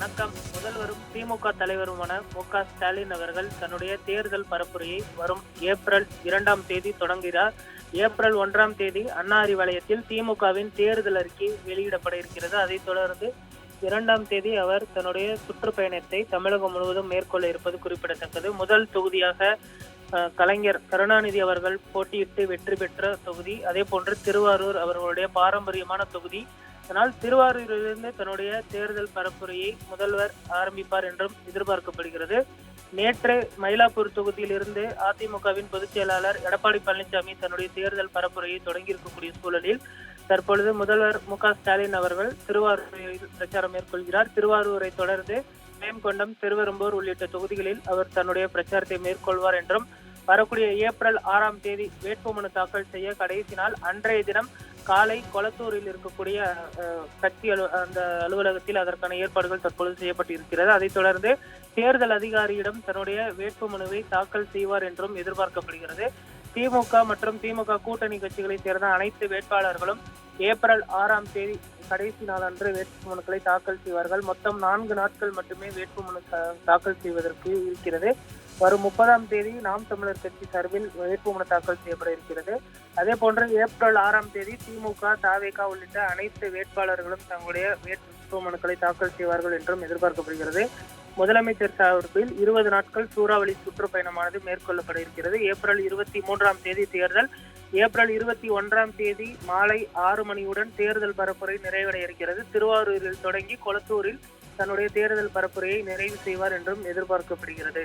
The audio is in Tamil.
வணக்கம். முதல்வரும் திமுக தலைவருமான மு.க.ஸ்டாலின் அவர்கள் தன்னுடைய தேர்தல் பரப்புரையை வரும் ஏப்ரல் 2ஆம் தேதி தொடங்குகிறார். ஏப்ரல் 1ஆம் தேதி அண்ணா அறிவாலயத்தில் திமுகவின் தேர்தல் அறிக்கை வெளியிடப்பட இருக்கிறது. அதைத் தொடர்ந்து 2ஆம் தேதி அவர் தன்னுடைய சுற்றுப்பயணத்தை தமிழகம் முழுவதும் மேற்கொள்ள இருப்பது குறிப்பிடத்தக்கது. முதல் தொகுதியாக கலைஞர் கருணாநிதி அவர்கள் போட்டியிட்டு வெற்றி பெற்ற தொகுதி. அதே போன்று திருவாரூர் அவர்களுடைய பாரம்பரியமான தொகுதி. அதனால் திருவாரூரிலிருந்து தன்னுடைய தேர்தல் பரப்புரையை முதல்வர் ஆரம்பிப்பார் என்றும் எதிர்பார்க்கப்படுகிறது. நேற்று மயிலாப்பூர் தொகுதியிலிருந்து அதிமுகவின் பொதுச் செயலாளர் எடப்பாடி பழனிசாமி தன்னுடைய தேர்தல் பரப்புரையை தொடங்கி இருக்கக்கூடிய சூழலில் தற்பொழுது முதல்வர் மு.க.ஸ்டாலின் அவர்கள் திருவாரூரில் பிரச்சாரம் மேற்கொள்கிறார். திருவாரூரை தொடர்ந்து மேம்கொண்டம், திருவெரும்பூர் உள்ளிட்ட தொகுதிகளில் அவர் தன்னுடைய பிரச்சாரத்தை மேற்கொள்வார் என்றும், வரக்கூடிய ஏப்ரல் 6ஆம் தேதி வேட்புமனு தாக்கல் செய்ய கடைசி நாள். அன்றைய தினம் காலை கொளத்தூரில் இருக்கக்கூடிய கட்சி அந்த அலுவலகத்தில் அதற்கான ஏற்பாடுகள் தற்பொழுது செய்யப்பட்டு இருக்கிறது. அதைத் தொடர்ந்து தேர்தல் அதிகாரியிடம் தன்னுடைய வேட்புமனுவை தாக்கல் செய்வார் என்றும் எதிர்பார்க்கப்படுகிறது. திமுக மற்றும் திமுக கூட்டணி கட்சிகளைச் சேர்ந்த அனைத்து வேட்பாளர்களும் ஏப்ரல் 6ஆம் தேதி கடைசி நாள் அன்று வேட்புமனுக்களை தாக்கல் செய்வார்கள். மொத்தம் 4 நாட்கள் மட்டுமே வேட்புமனு தாக்கல் செய்வதற்கு இருக்கிறது. வரும் 30ஆம் தேதி நாம் தமிழர் கட்சி சார்பில் வேட்புமனு தாக்கல் செய்யப்பட இருக்கிறது. அதே போன்று ஏப்ரல் 6ஆம் தேதி திமுக, தவேக உள்ளிட்ட அனைத்து வேட்பாளர்களும் தங்களுடைய வேட்புமனுக்களை தாக்கல் செய்வார்கள் என்றும் எதிர்பார்க்கப்படுகிறது. முதலமைச்சர் சார்பில் 20 நாட்கள் சூறாவளி சுற்றுப்பயணமானது மேற்கொள்ளப்பட இருக்கிறது. ஏப்ரல் 23ஆம் தேதி தேர்தல். ஏப்ரல் 21ஆம் தேதி மாலை 6 மணியுடன் தேர்தல் பரப்புரை நிறைவடைய இருக்கிறது. திருவாரூரில் தொடங்கி கொளத்தூரில் தன்னுடைய தேர்தல் பரப்புரையை நிறைவு செய்வார் என்றும் எதிர்பார்க்கப்படுகிறது.